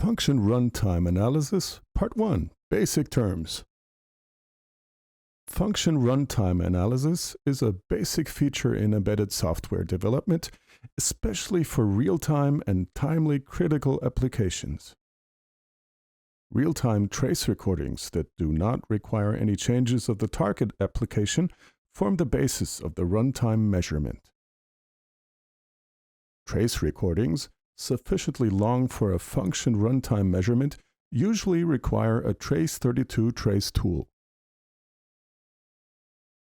Function Runtime Analysis, Part 1, Basic Terms. Function runtime analysis is a basic feature in embedded software development, especially for real-time and timely critical applications. Real-time trace recordings that do not require any changes of the target application form the basis of the runtime measurement. Trace recordings sufficiently long for a function runtime measurement usually require a Trace32 trace tool.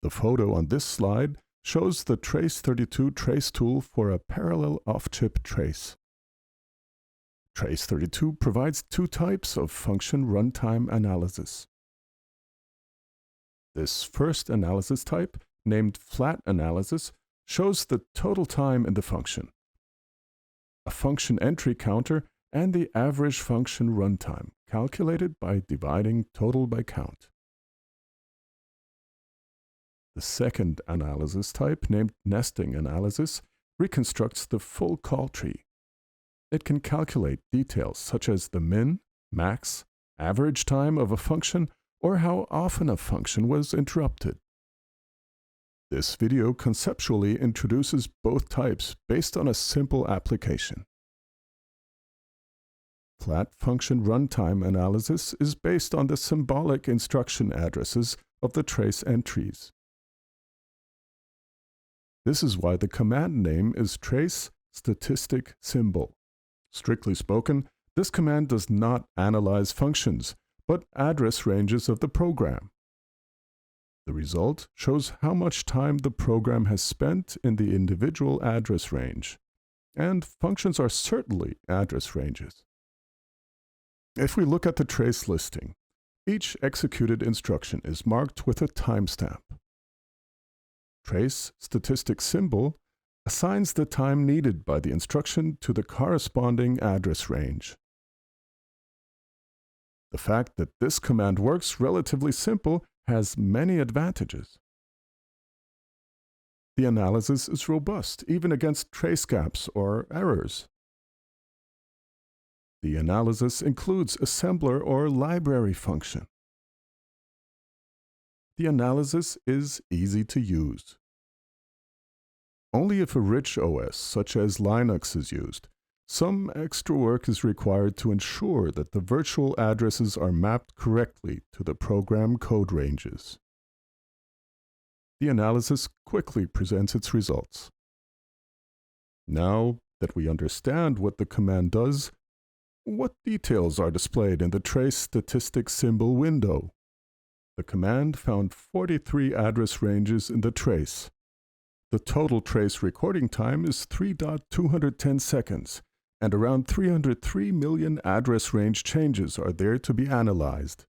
The photo on this slide shows the Trace32 trace tool for a parallel off-chip trace. Trace32 provides two types of function runtime analysis. This first analysis type, named flat analysis, shows the total time in the function, a function entry counter, and the average function runtime, calculated by dividing total by count. The second analysis type, named nesting analysis, reconstructs the full call tree. It can calculate details such as the min, max, average time of a function, or how often a function was interrupted. This video conceptually introduces both types based on a simple application. Flat function runtime analysis is based on the symbolic instruction addresses of the trace entries. This is why the command name is trace statistic symbol. Strictly spoken, this command does not analyze functions, but address ranges of the program. The result shows how much time the program has spent in the individual address range, and functions are certainly address ranges. If we look at the trace listing, each executed instruction is marked with a timestamp. Trace statistic symbol assigns the time needed by the instruction to the corresponding address range. The fact that this command works relatively simple has many advantages. The analysis is robust, even against trace gaps or errors. The analysis includes assembler or library function. The analysis is easy to use. Only if a rich OS, such as Linux, is used, some extra work is required to ensure that the virtual addresses are mapped correctly to the program code ranges. The analysis quickly presents its results. Now that we understand what the command does, what details are displayed in the trace statistic symbol window? The command found 43 address ranges in the trace. The total trace recording time is 3.210 seconds, and around 303 million address range changes are there to be analyzed.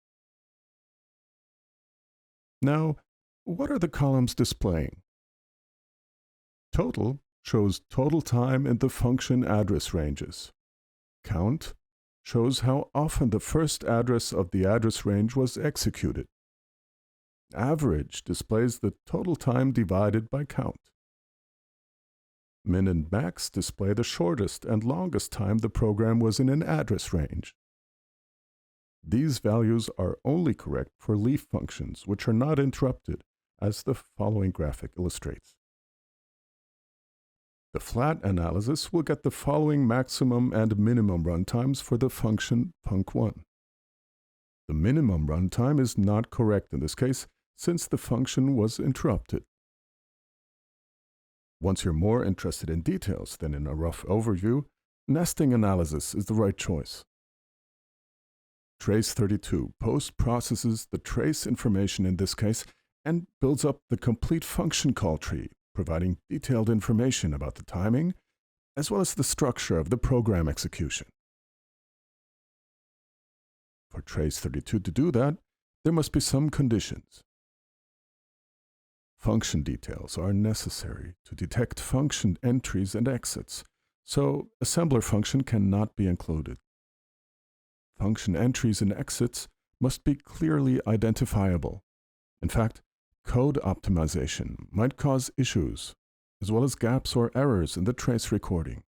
Now, what are the columns displaying? Total shows total time in the function address ranges. Count shows how often the first address of the address range was executed. Average displays the total time divided by count. Min and max display the shortest and longest time the program was in an address range. These values are only correct for leaf functions, which are not interrupted, as the following graphic illustrates. The flat analysis will get the following maximum and minimum runtimes for the function func1. The minimum runtime is not correct in this case, since the function was interrupted. Once you're more interested in details than in a rough overview, nesting analysis is the right choice. Trace32 post-processes the trace information in this case and builds up the complete function call tree, providing detailed information about the timing, as well as the structure of the program execution. For Trace32 to do that, there must be some conditions. Function details are necessary to detect function entries and exits, so assembler function cannot be included. Function entries and exits must be clearly identifiable. In fact, code optimization might cause issues, as well as gaps or errors in the trace recording.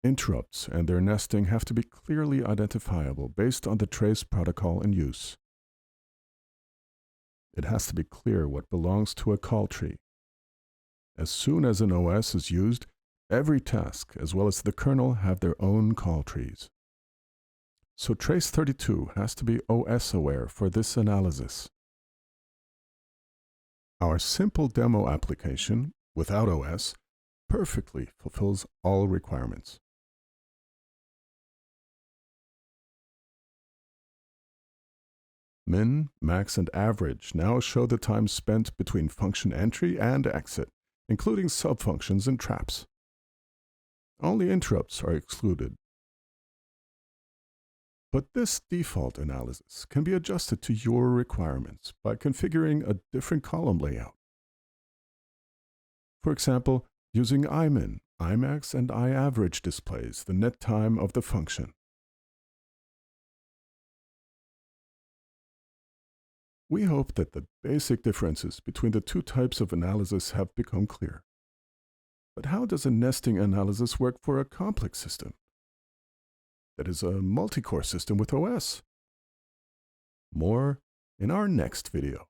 Interrupts and their nesting have to be clearly identifiable based on the trace protocol in use. It has to be clear what belongs to a call tree. As soon as an OS is used, every task, as well as the kernel, have their own call trees. So Trace32 has to be OS aware for this analysis. Our simple demo application, without OS, perfectly fulfills all requirements. Min, max, and average now show the time spent between function entry and exit, including subfunctions and traps. Only interrupts are excluded. But this default analysis can be adjusted to your requirements by configuring a different column layout. For example, using imin, imax, and iaverage displays the net time of the function. We hope that the basic differences between the two types of analysis have become clear. But how does a nesting analysis work for a complex system? That is a multi-core system with OS. More in our next video.